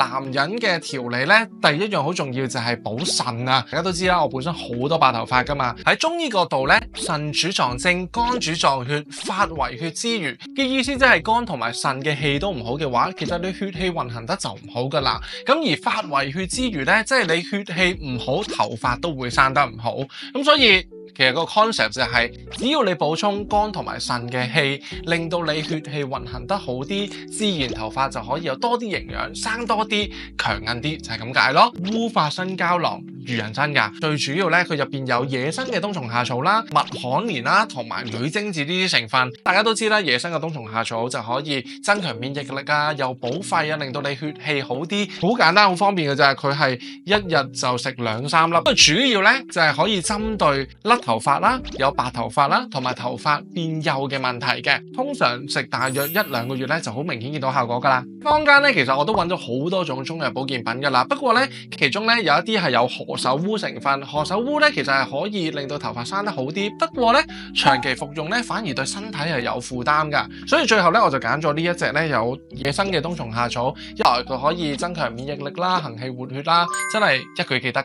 男人嘅調理咧，第一樣好重要就係補腎啊！大家都知啦，我本身好多白頭髮噶嘛。喺中醫角度咧，腎主藏精，肝主藏血，髮為血之餘嘅意思即係肝同埋腎嘅氣都唔好嘅話，其實你血氣運行得就唔好噶啦。咁而髮為血之餘咧，即係你血氣唔好，頭髮都會生得唔好。咁所以其實個 concept 就係，只要你補充肝同埋腎嘅氣，令到你血氣運行得好啲，自然頭髮就可以有多啲營養，生多啲，強韌啲，就係咁解咯。烏髮生膠囊，如人真㗎。最主要咧，佢入邊有野生嘅冬蟲夏草啦、麥旱蓮啦，同埋女精子呢啲成分。大家都知啦，野生嘅冬蟲夏草就可以增強免疫力啊，又補肺啊，令到你血氣好啲。好簡單，好方便嘅就係佢係一日就食2-3粒。不過主要咧就係可以針對甩頭髮啦、有白頭髮啦，同埋頭髮變幼嘅問題嘅。通常食大約1-2個月咧，就好明顯見到效果噶啦。坊間咧其實我都揾咗好多種中藥保健品噶啦，不過咧其中咧有一啲係有何首烏成分。何首烏咧其實係可以令到頭髮生得好啲，不過咧長期服用咧反而對身體係有負擔噶。所以最後咧我就揀咗呢一隻咧有野生嘅冬蟲夏草，一來佢可以增強免疫力啦、行氣活血啦，真係一句記得